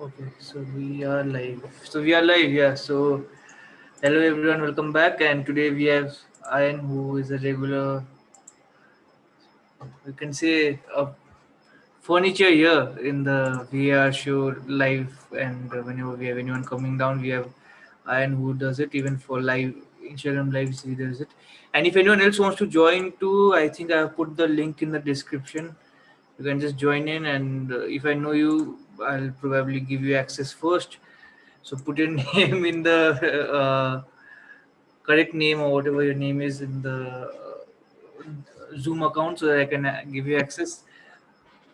Okay, so we are live. Yeah. So hello everyone, welcome back. And today we have Ayan, who is a regular, we can say, a furniture here in the VR show live. And whenever we have anyone coming down, we have Ayan who does it. Even for live Instagram lives, he does it. And if anyone else wants to join too, I think I have put the link in the description. You can just join in, and if I know you, I'll probably give you access first. So put your name in the correct name or whatever your name is in the Zoom account so that I can give you access.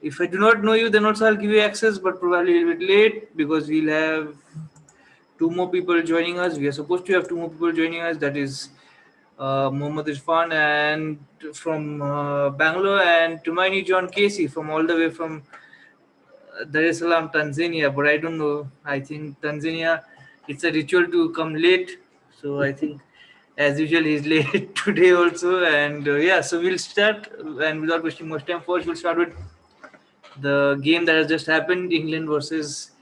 If I do not know you, then also I'll give you access, but probably a little bit late because we'll have two more people joining us. We are supposed to have two more people joining us. That is Mohammad Irfan and from Bangalore, and Tumaini John Casey from all the way from Dar es Salaam, Tanzania, but I don't know. I think Tanzania, it's a ritual to come late. So I think, as usual, he's late today also. And yeah, so we'll start. And without wasting much time, first we'll start with the game that has just happened, England versus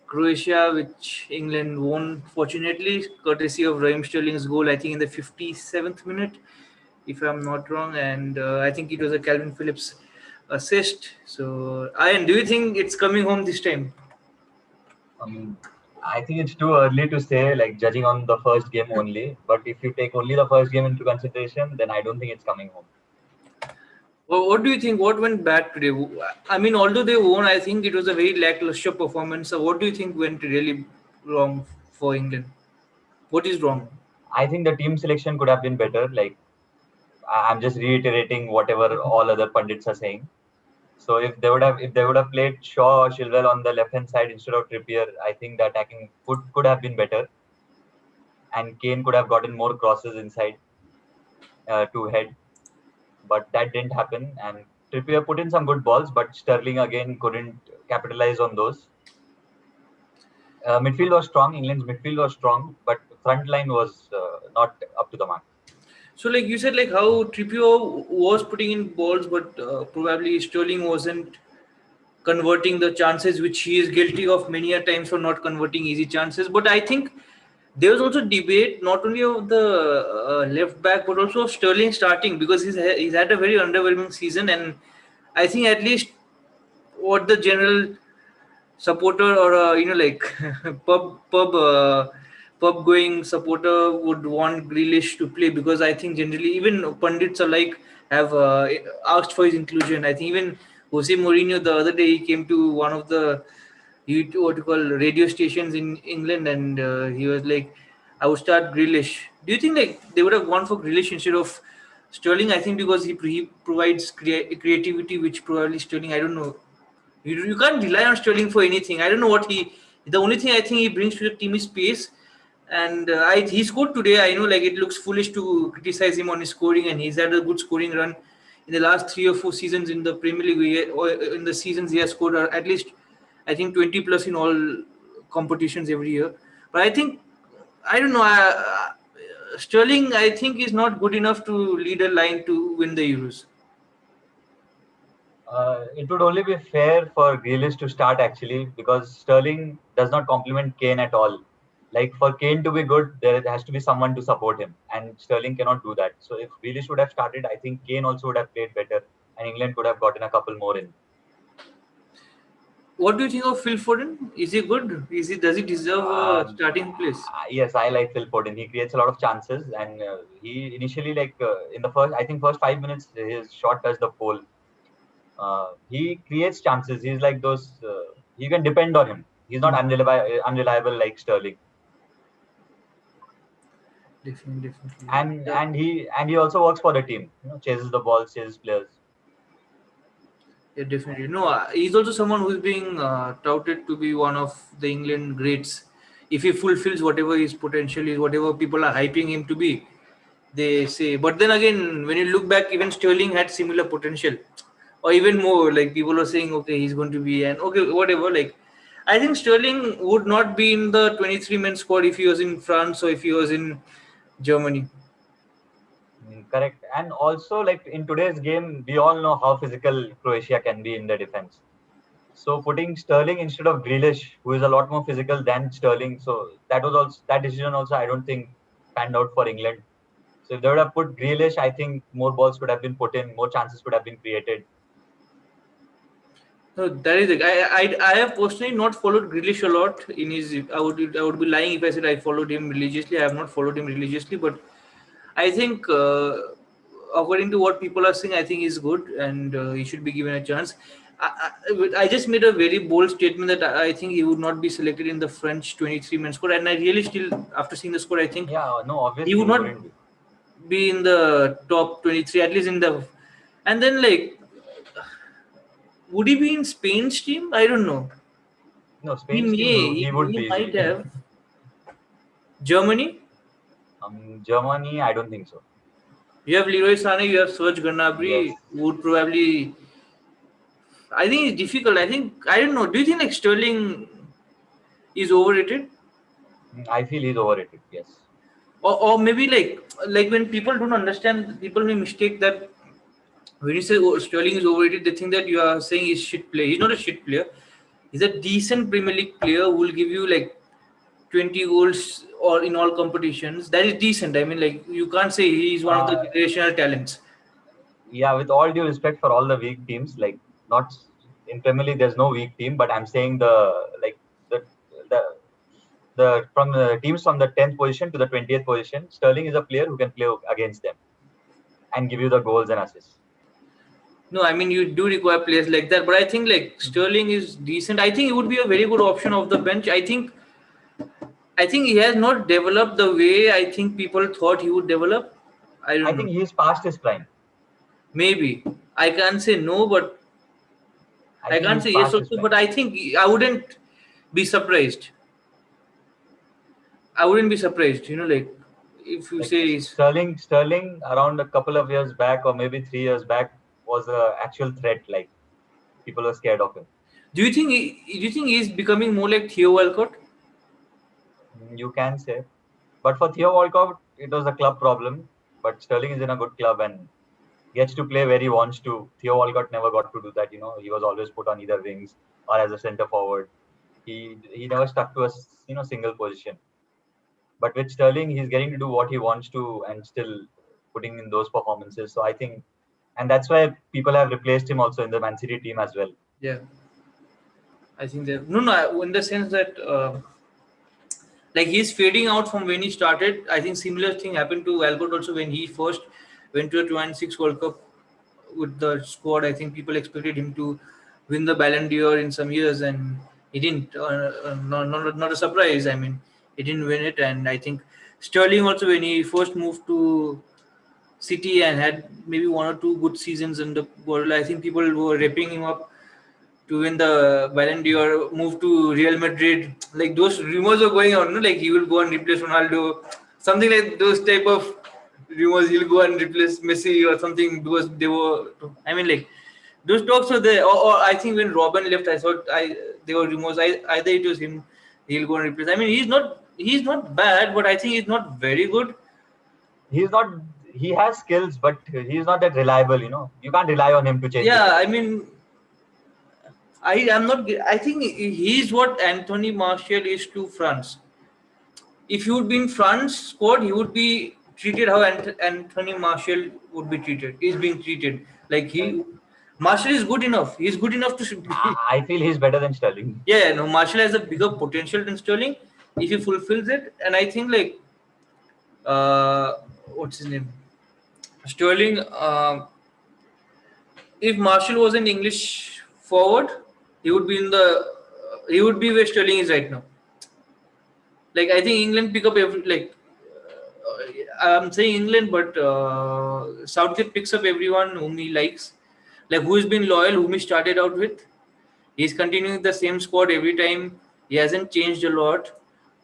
Croatia, which England won, fortunately, courtesy of Raheem Sterling's goal, I think in the 57th minute, if I'm not wrong. And I think it was a Calvin Phillips assist. So, Ian, do you think it's coming home this time? Um, I think it's too early to say, like judging on the first game only. But if you take only the first game into consideration, then I don't think it's coming home. Well, what do you think? What went bad today? I mean, although they won, I think it was a very lackluster performance. So, what do you think went really wrong for England? What is wrong? I think the team selection could have been better. Like I'm just reiterating whatever all other pundits are saying. So if they would have played Shaw or Chilwell on the left hand side instead of Trippier, I think the attacking could have been better, and Kane could have gotten more crosses inside to head, but that didn't happen. And Trippier put in some good balls, but Sterling again couldn't capitalize on those. Midfield was strong. England's midfield was strong, but front line was not up to the mark. So, like you said, like how Trippier was putting in balls, but probably Sterling wasn't converting the chances, which he is guilty of many a times for not converting easy chances. But I think there was also debate not only of the left back but also of Sterling starting because he's had a very underwhelming season, and I think at least what the general supporter or like pub going supporter would want Grealish to play, because I think generally even pundits alike have asked for his inclusion. I think even Jose Mourinho the other day, he came to one of the what you call radio stations in England, and he was like, I would start Grealish. Do you think like they would have gone for Grealish instead of Sterling? I think because he provides creativity, which probably Sterling, I don't know, you can't rely on Sterling for anything. I don't know what he. The only thing I think he brings to the team is pace, and he scored today. I know, like it looks foolish to criticize him on his scoring, and he's had a good scoring run in the last 3 or 4 seasons in the Premier League. Or in the seasons he has scored at least, I think 20 plus in all competitions every year. But I think I don't know. Sterling, I think, is not good enough to lead a line to win the Euros. It would only be fair for Grealish to start actually because Sterling does not complement Kane at all. Like for Kane to be good, there has to be someone to support him, and Sterling cannot do that. So if Grealish would have started, I think Kane also would have played better, and England could have gotten a couple more in. What do you think of Phil Foden? Is he good? Does he deserve a Um, starting place? yes, I like Phil Foden. He creates a lot of chances, and he initially in the first, I think first 5 minutes, his shot touched the pole. He creates chances. He's like those. You can depend on him. He's not Hmm. unreliable like Sterling. Definitely, definitely. And and he also works for the team. Chases the ball, chases players. Yeah, definitely. No, he's also someone who's being touted to be one of the England greats. If he fulfills whatever his potential is, whatever people are hyping him to be, they say. But then again, when you look back, even Sterling had similar potential, or even more. Like people are saying, okay, he's going to be and okay, whatever. Like, I think Sterling would not be in the 23-man squad if he was in France or if he was in Germany. Correct. And also, like in today's game, we all know how physical Croatia can be in the defense. So putting Sterling instead of Grealish, who is a lot more physical than Sterling, so that was also that decision also I don't think panned out for England. So if they would have put Grealish, I think more balls could have been put in, more chances could have been created. No, that is it. I have personally not followed Grealish a lot in his. I would be lying if I said I followed him religiously. I have not followed him religiously, but I think according to what people are saying, I think he's good and he should be given a chance. I just made a very bold statement that I think he would not be selected in the French 23 man squad, and I really still, after seeing the squad, I think Yeah, no, he obviously would he not wouldn't be. be in the top 23, at least in the. And then, like, would he be in Spain's team? I don't know. No, He Spain's team, may, he would he be might easily. have. Germany, Germany, I don't think so. you have Leroy Sané, you have Serge Gnabry, Yes. would probably. I think it's difficult. I think I don't know. Do you think like Sterling is overrated, I feel he's overrated. Yes. or maybe like when people don't understand, people may mistake that when you say Sterling is overrated, they think that you are saying he's shit player. He's not a shit player. He's a decent Premier League player who will give you like 20 goals or in all competitions. That is decent. I mean, like you can't say he's one of the Uh, generational talents. yeah, with all due respect for all the weak teams, like not in Premier League, there's no weak team, but I'm saying the the the from the teams from the 10th position to the 20th position, Sterling is a player who can play against them and give you the goals and assists. No, I mean you do require players like that, but I think like Sterling is decent. I think it would be a very good option off the bench. I think he has not developed the way I think people thought he would develop. I I don't know. think he's past his prime. Maybe I can't say no, but I I think can't he's say yes past his also. prime. But I think I wouldn't be surprised. I wouldn't be surprised. Like if you Like say he's. Sterling around a couple of years back or maybe 3 years back was a actual threat. Like people were scared of him. Do you think he's becoming more like Theo Walcott? You can say, but for Theo Walcott, it was a club problem. But Sterling is in a good club and gets to play where he wants to. Theo Walcott never got to do that. He was always put on either wings or as a centre forward. He never stuck to a single position. But with Sterling, he's getting to do what he wants to and still putting in those performances. So I think, and that's why people have replaced him also in the Man City team as well. Yeah, I think that no, in the sense that like he's fading out from when he started. I think similar thing happened to Walcott also when he first went to a 2006 World Cup with the squad. I think people expected him to win the Ballon d'Or in some years, and he didn't. Not a surprise. I mean, he didn't win it, and I think Sterling also when he first moved to City and had maybe one or two good seasons in the world. I think people were ripping him up to win the Ballon d'Or, move to Real Madrid. Like those rumors were going on, no? Like he will go and replace Ronaldo, something like those type of rumors. He'll go and replace Messi or something because they were. I mean, like those talks were there. Or I think when Robin left, I thought there were rumors. Either it was him, he'll go and replace. I mean, he's not bad, but I think he's not very good. He's not. He has skills, but he's not that reliable. You can't rely on him to change the Yeah, game. I mean, I am not. I think he's what Anthony Martial is to France. If he would be in France squad, he would be treated how Anthony Martial would be treated. He's being treated like he. Martial is good enough. He's good enough to be. I feel he's better than Sterling. Yeah, no. Martial has a bigger potential than Sterling if he fulfills it. And I think like uh, what's his name? Sterling. If Martial was an English forward, he would be in the. He would be where Sterling is right now. Like I think England pick up every like I'm saying England, but Southgate picks up everyone whom he likes, like who's been loyal, whom he started out with. He's continuing the same squad every time. He hasn't changed a lot.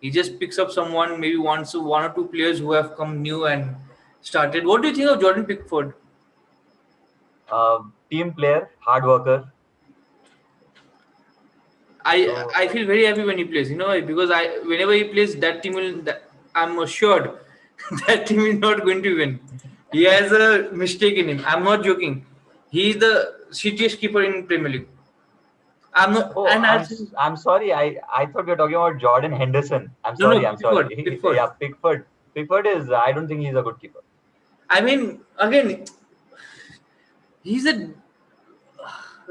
He just picks up someone, maybe one or two players who have come new and started. What do you think of Jordan Pickford? Team player, hard worker. I So I feel very happy when he plays. You know why? Because whenever he plays, that team will. I'm assured that team is not going to win. He has a mistake in him. I'm not joking. He's the shittiest keeper in Premier League. I'm not, Oh, and I'll say I'm sorry. I thought we were talking about Jordan Henderson. I'm no, sorry. no, I'm sorry. Pickford, Pickford. Yeah, Pickford. Pickford is. I don't think he's a good keeper. I mean, again, he's a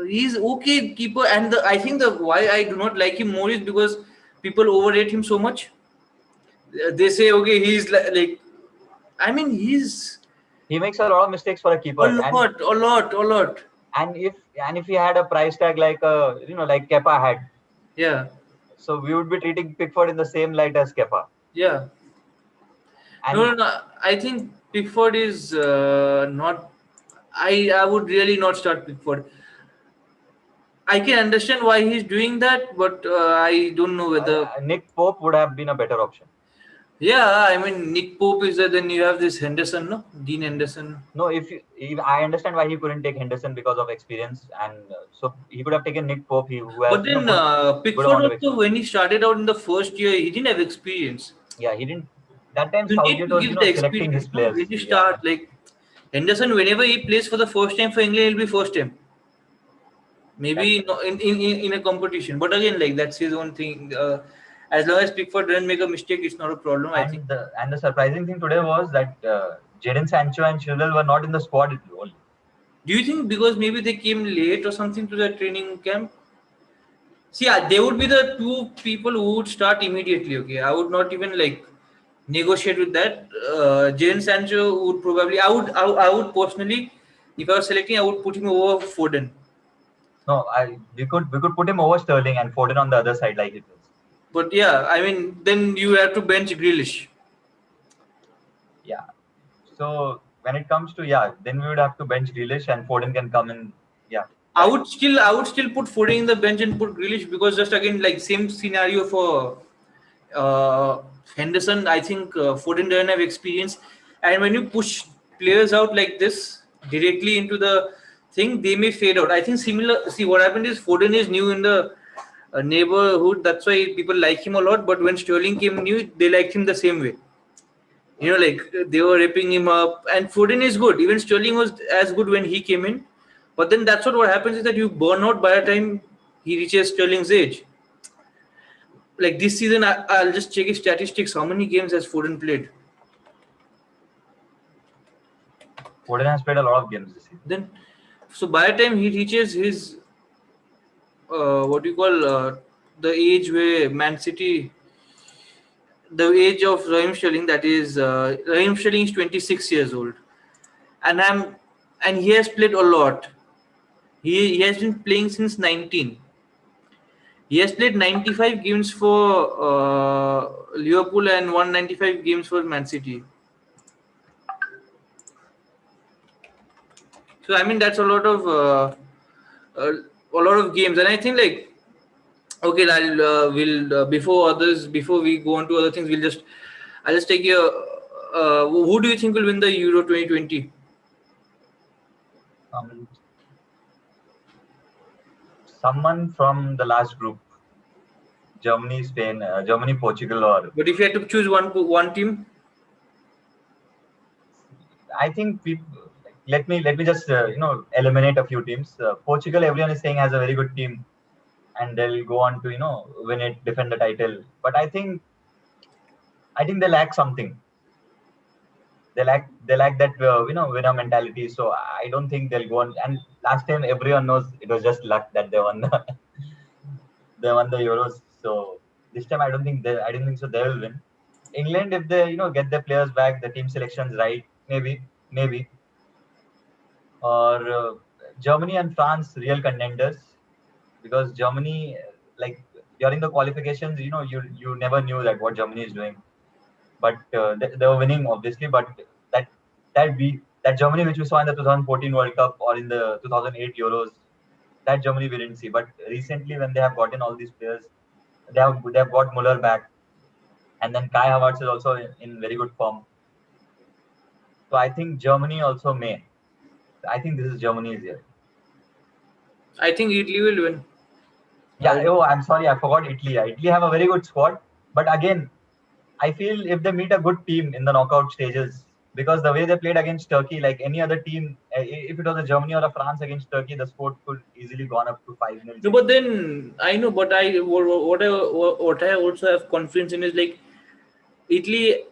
he's okay keeper, and I think the why I do not like him more is because people overrate him so much. They say, okay, he's like I mean, he's He makes a lot of mistakes for a a keeper, lot, a lot, a lot. and if he had a price tag like like Kepa had, Yeah, so we would be treating Pickford in the same light as Kepa. yeah. No, And no, no. I think Pickford is not. I would really not start Pickford. I can understand why he's doing that, but I don't know whether. Nick Pope would have been a better option. Yeah, I mean Nick Pope is there. Then you have this Henderson, no, Dean Henderson. No, if I understand why he couldn't take Henderson because of experience, and so he could have taken Nick Pope, who has But then good Pickford amount of also, experience. when he started out in the first year, he didn't have experience. Yeah, he didn't. That time You need Southgate to was give the selecting his experience, no? players. When you Yeah, start, like Henderson, whenever he plays for the first time for England, he'll be first time. that's Maybe correct. in a competition, but again, like that's his own thing. As long as Pickford doesn't make a mistake, it's not a problem. I think. And the surprising thing today was that Jadon Sancho and Chilwell were not in the squad only. Do you think because maybe they came late or something to the training camp? See, they would be the two people who would start immediately. Okay, I would not even like negotiate with that. Jadon Sancho would probably. I would personally, if I was selecting, I would put him over Foden. No, we could put him over Sterling and Foden on the other side like it was. But yeah, I mean, then you have to bench Grealish. Yeah. So when it comes to, then we would have to bench Grealish and Foden can come in. Yeah, right. I would still put Foden in the bench and put Grealish because just again like same scenario for uh, Henderson. I think Foden doesn't have experience, and when you push players out like this directly into the thing, they may fade out. I think similar. See what happened is Foden is new in the neighborhood. That's why people like him a lot. But when Sterling came new, they liked him the same way. Like they were ripping him up, and Foden is good. Even Sterling was as good when he came in, but then that's what happens is that you burn out by the time he reaches Sterling's age. Like this season, I'll just check his statistics. How many games has Foden played? Foden has played a lot of games this season. Then, so by the time he reaches his what do you call the age where Man City, the age of Raheem Sterling, that is Raheem Sterling is 26 years old, and he has played a lot. He has been playing since 19. He has played 95 games for Liverpool and 195 games for Man City. So I mean that's uh, a lot of games, and I think like okay, I'll we'll before we go on to other things, I'll just take your who do you think will win the Euro 2020? Um, Someone from the last group, Germany, Spain, Germany, Portugal, or But if you had to choose one team, I think let me just eliminate a few teams. Portugal, everyone is saying has a very good team, and they'll go on to win it, defend the title. But I think they lack something. They lack that winner mentality. So I don't think they'll go on. And last time everyone knows it was just luck that they won the they won the Euros. So this time I don't think so they will win. England, if they get their players back, the team selections right, maybe, or Germany and France real contenders, because Germany, like during the qualifications, you never knew that what Germany is doing, but they were winning obviously, but that that Germany which we saw in the 2014 World Cup or in the 2008 Euros, that Germany we didn't see. But recently, when they have gotten all these players, they have got Muller back, and then Kai Havertz is also in very good form. So I think Germany also may. I think this is Germany's year. I think Italy will win. Yeah. I Oh, I'm sorry, I forgot Italy. Italy have a very good squad, but again, I feel if they meet a good team in the knockout stages, because the way they played against Turkey, like any other team, if it was a Germany or a France against Turkey, the score could easily gone up to 5-0, No, 6. but then I know, but what I also have confidence in is like Italy,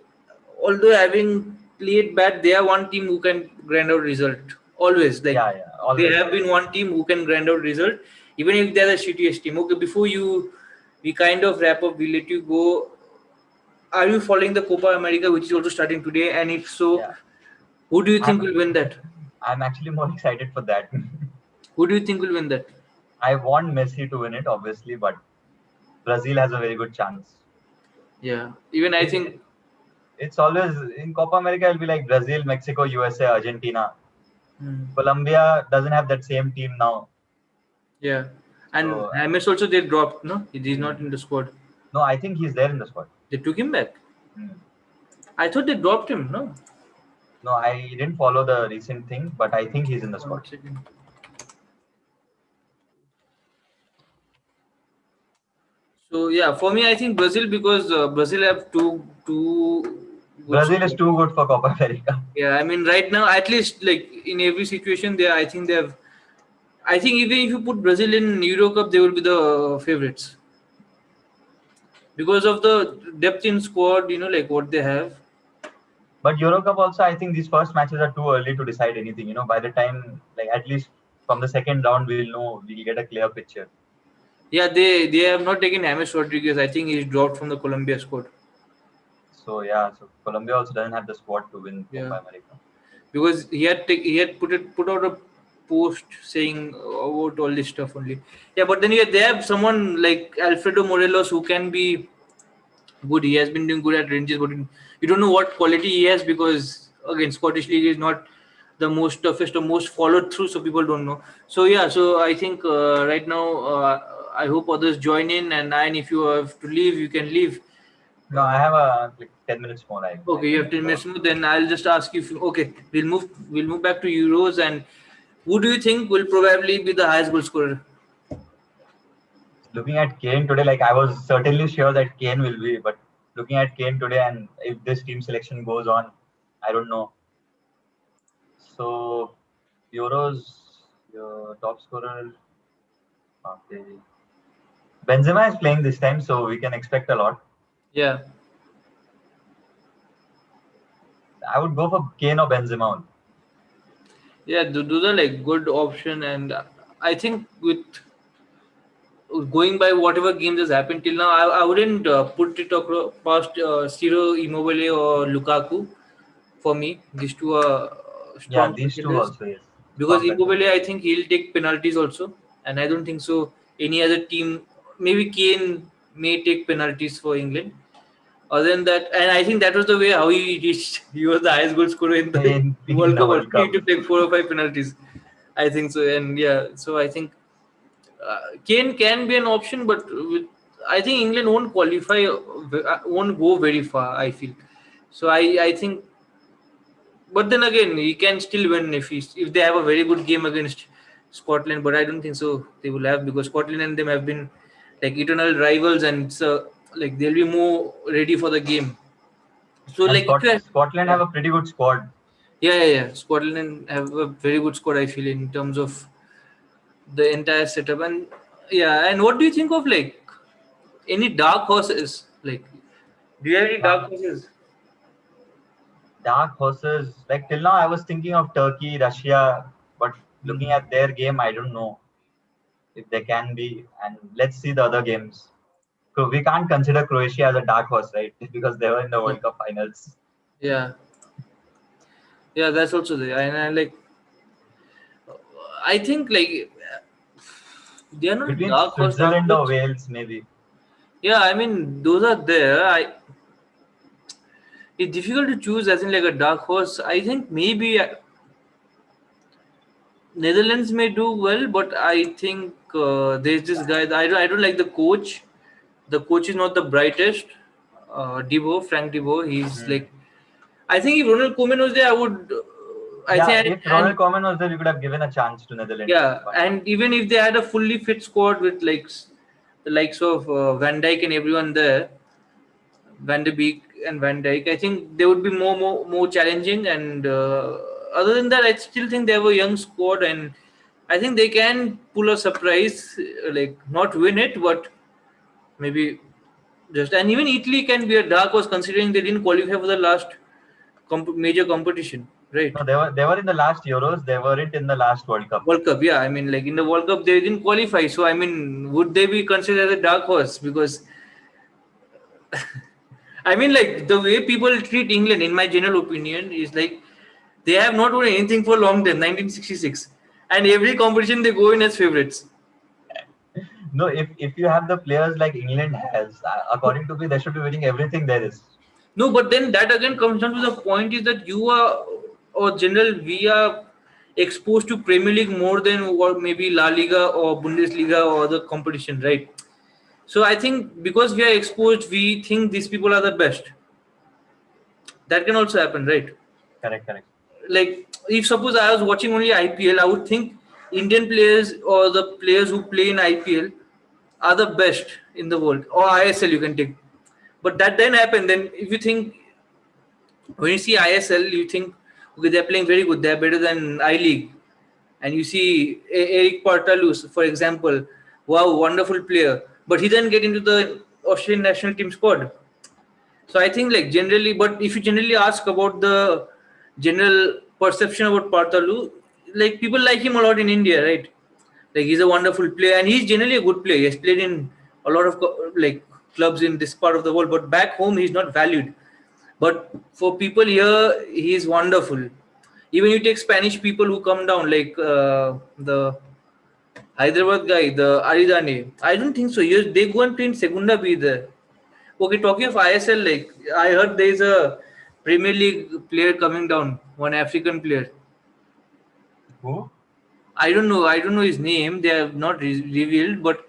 although having played bad, they are one team who can grind out result. Always, like Yeah, yeah, they always, have always. been one team who can grind out result, even if they're the shittiest team. Okay, before we kind of wrap up, we let you go. Are you following the Copa America, which is also starting today? And if so, Yeah, who do you think I'm will win that? I'm actually more excited for that. Who do you think will win that? I want Messi to win it, obviously, but Brazil has a very good chance. Yeah, even I It, think. it, it's always in Copa America. It'll be like Brazil, Mexico, USA, Argentina. Hmm. Colombia doesn't have that same team now. Yeah, and So, James also they dropped. No, he's not hmm. in the squad. No, I think he's there in the squad. They took him back. Hmm. I thought they dropped him. No. No, I didn't follow the recent thing, but I think he's in the squad. One second. So yeah, for me, I think Brazil because Brazil have two good Brazil is squad. too good for Copa America. Yeah, I mean right now, at least like in every situation, they I think they have. I think even if you put Brazil in Euro Cup, they will be the favorites because of the depth in squad. Like what they have. But Euro Cup also, I think these first matches are too early to decide anything. By the time, like at least from the second round, we'll get a clear picture. Yeah, they have not taken James Rodriguez. I think he's dropped from the Colombia squad. So yeah, so Colombia also doesn't have the squad to win Yeah, Copa America. because he had put out a post saying about all this stuff only. Yeah, but then they have someone like Alfredo Morelos who can be good. He has been doing good at Rangers, but you don't know what quality he has because again, Scottish League is not the most toughest or most followed through, so people don't know. So yeah, so I think right now I hope others join in, and if you have to leave, you can leave. No, Uh, I have a like 10 minutes more. I Okay, you can have 10 go minutes on. more. Then I'll just ask you. Okay, we'll move back to Euros, and who do you think will probably be the highest goal scorer? Looking at Kane today, like I was certainly sure that Kane will be, but looking at Kane today, and if this team selection goes on, I don't know. So Euros, your top scorer, okay. Benzema is playing this time, so we can expect a lot. Yeah, I would go for Kane or Benzema only. yeah, those are like good option, and I think with going by whatever games has happened till now, I wouldn't put it across past Ciro Immobile or Lukaku. For me, these two are Yeah, strong these two contenders also, yes. because Strong Immobile, contenders. I think he'll take penalties also, and I don't think so. Any other team, maybe Kane may take penalties for England. Other than that, and I think that was the way how he reached. He was the highest goal scorer in the In World the Cup. Also, World he need Cup. to take 4 or 5 penalties. I think so, and yeah, so I think Kane can be an option, but I think England won't qualify, won't go very far. I feel so. I think, but then again, he can still win if they have a very good game against Scotland. But I don't think so. They will have because Scotland and them have been like eternal rivals, and so like they'll be more ready for the game. So And like if you have, Scotland yeah, have a pretty good squad. yeah. Scotland have a very good squad. I feel in terms of the entire setup, and yeah. And what do you think of like any dark horses? Like, do you have any dark Dark, horses? dark horses. Like till now, I was thinking of Turkey, Russia, but looking Hmm. at their game, I don't know if they can be. And let's see the other games. So we can't consider Croatia as a dark horse, right? Because they were in the Yeah, World Cup finals. yeah, yeah. That's also there, and I like. I think like they are not Between dark Switzerland or horse. Wales, maybe. Yeah, I mean those are there. It's difficult to choose as in like a dark horse. I think maybe Netherlands may do well, but I think there's this guy. I don't like the coach. The coach is not the brightest. Frank Debo. He's Hmm. like I think if Ronald Koeman was there, I would. I Yeah, think if and Ronald Koeman was there, we could have given a chance to Netherlands. yeah, But and even if they had a fully fit squad with like the likes of Van Dijk and everyone there, Van de Beek. and Van Dijk. I think they would be more challenging. And other than that, I still think they have a young squad, and I think they can pull a surprise, like not win it, but maybe just. And even Italy can be a dark horse considering they didn't qualify for the last major competition, right? No, they were in the last Euros. They weren't in the last World Cup. World Cup, yeah. I mean, like in the World Cup, they didn't qualify. So, I mean, would they be considered as a dark horse? Because I mean, like the way people treat England, in my general opinion, is like they have not won anything for long time, 1966, and every competition they go in as favorites. No, if you have the players like England has, according to me, they should be winning everything there is. No, but then that again comes down to the point is that you are, or general, we are exposed to Premier League more than what maybe La Liga or Bundesliga or other competition, right? So I think because we are exposed, we think these people are the best. That can also happen, right? Correct, correct. Like if suppose I was watching only IPL, I would think Indian players or the players who play in IPL are the best in the world, or ISL you can take. But that didn't happen. Then if you think when you see ISL, you think okay they're playing very good, they're better than I League, and you see Eric Portalus, for example, wow, wonderful player, but he didn't get into the Australian national team squad. So I think like generally, but if you generally ask about the general perception about Parthalu, like people like him a lot in India, right? Like he's a wonderful player, and he's generally a good player. He's played in a lot of like clubs in this part of the world, but back home he's not valued. But for people here, he's wonderful. Even you take Spanish people who come down, like the Hyderabad guy, the Aridane. I don't think so. Yes, they go and play in Segunda B there. Okay, talking of ISL, like I heard there's a Premier League player coming down, one African player. Who? I don't know. I don't know his name. They have not revealed, but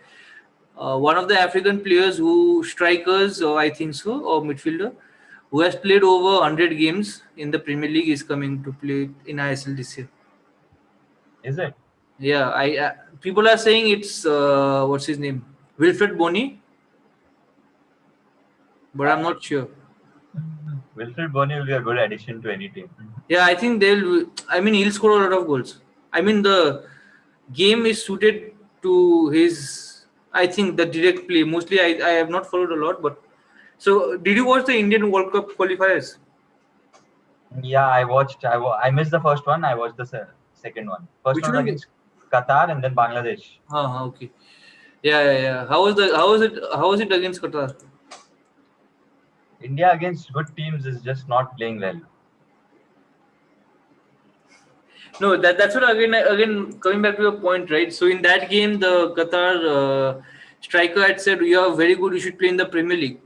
one of the African players who strikers, or I think so, or midfielder, who has played over 100 games in the Premier League, is coming to play in ISL this year. Is it? Yeah, I people are saying it's what's his name, Wilfred Bony, but I'm not sure. Wilfred Bonny will be a good addition to any team. Yeah, I think they'll. I mean, he'll score a lot of goals. I mean, the game is suited to his. I think the direct play. Mostly, I have not followed a lot, but so did you watch the Indian World Cup qualifiers? Yeah, I watched. I missed the first one. I watched the second one. First Which one was one? against Qatar and then Bangladesh. Okay. Yeah. How was it against Qatar? India against good teams is just not playing well. No, that's what again coming back to your point, right? So in that game, the Qatar striker had said, "You are very good. You should play in the Premier League."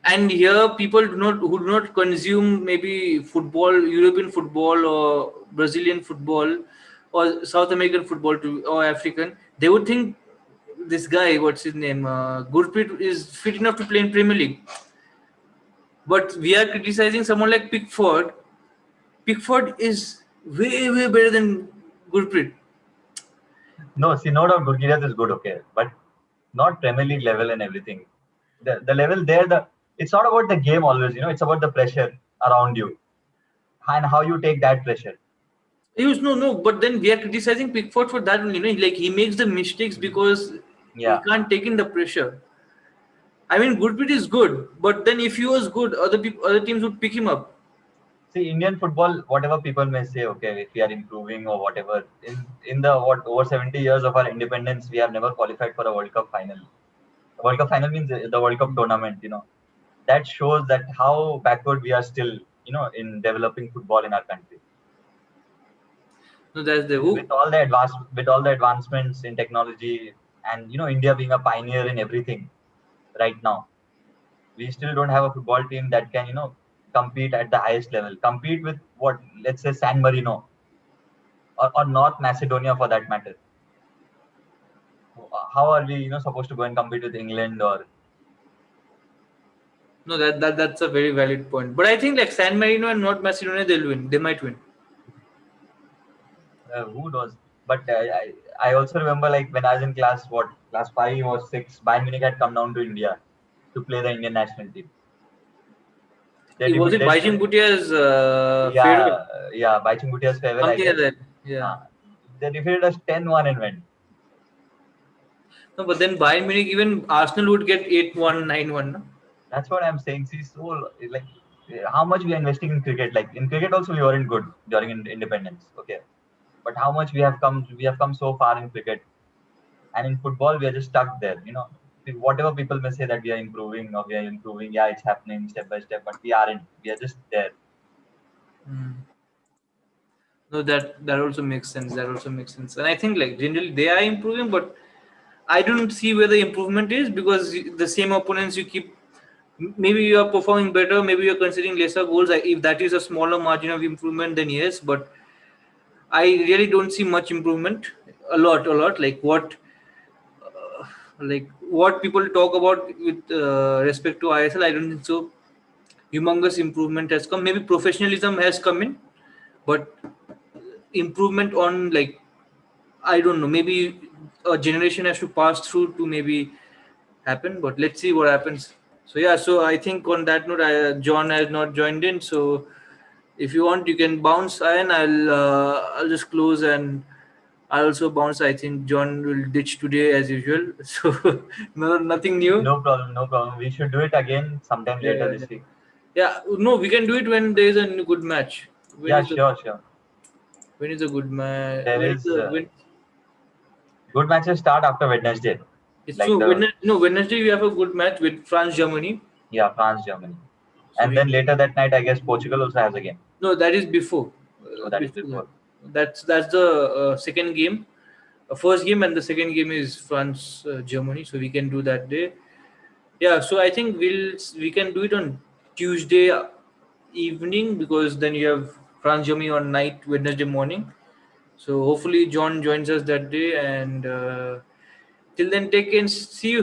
And here, people who do not consume maybe football, European football or Brazilian football or South American football or African, they would think this guy, what's his name, Gurpreet is fit enough to play in Premier League. But we are criticizing someone like Pickford. Pickford is way better than Gurpreet. No, see, no doubt Gurkirat is good, okay, but not Premier League level and everything. The level there, it's not about the game always. It's about the pressure around you and how you take that pressure. He was no, but then we are criticizing Pickford for that only. Like he makes the mistakes because he Yeah. can't take in the pressure. I mean, Gurpreet is good, but then if he was good, other teams would pick him up. See, Indian football, whatever people may say, okay, if we are improving or whatever, in the over 70 years of our independence, we have never qualified for a World Cup final. World Cup final means the World Cup tournament. That shows that how backward we are still. In developing football in our country. No, that's the who. With all the advancements in technology, and India being a pioneer in everything right now, we still don't have a football team that can compete at the highest level, compete with what, let's say, San Marino, or North Macedonia for that matter. How are we supposed to go and compete with England? Or No, that's a very valid point. But I think like San Marino and North Macedonia, they'll win. They might win. who knows? But I also remember, like, when I was in class 5 or 6, Bayern Munich had come down to India to play the Indian national team. They It was it defeated. Baijing Bhutia's farewell, Yeah, yeah. Baichung Bhutia's farewell, I something like guess. that. Yeah. Uh, they defeated us 10-1 and went. No, but then Bayern Munich, even Arsenal would get 8-1, 9-1. No? That's what I'm saying. See, so like how much we are investing in cricket. Like in cricket also we weren't good during independence. Okay, but how much we have come so far in cricket, and in football we are just stuck there. Whatever people may say that we are improving or we are improving, yeah, it's happening step by step, but we aren't. We are just there. Hmm. No, that also makes sense. That also makes sense. And I think like generally they are improving, but I don't see where the improvement is because the same opponents you keep. Maybe you are performing better. Maybe you are considering lesser goals. If that is a smaller margin of improvement, then yes. But I really don't see much improvement. A lot. Like what people talk about with respect to ISL. I don't think so. Humongous improvement has come. Maybe professionalism has come in, but improvement on like I don't know. Maybe a generation has to pass through to maybe happen. But let's see what happens. So yeah. So I think on that note, John has not joined in. So if you want, you can bounce in. I'll just close and I also bounce. I think John will ditch today as usual. So no, nothing new. No problem, no problem. We should do it again sometime later Yeah, this yeah. week. Yeah, no, we can do it when there is a good match. When Yeah, is the sure, sure. when is a good match? There When is is the when? good matches start after Wednesday, It's like true. the Wednesday we have a good match with France Germany. yeah France Germany, So and we then can, later that night I guess Portugal also has a game. no, that is before. Oh, that is Before that, before. that's the second game. First game and the second game is France Germany. So we can do that day. Yeah. So I think we can do it on Tuesday evening because then you have France Germany on night Wednesday morning. So hopefully John joins us that day and till then take care and see you.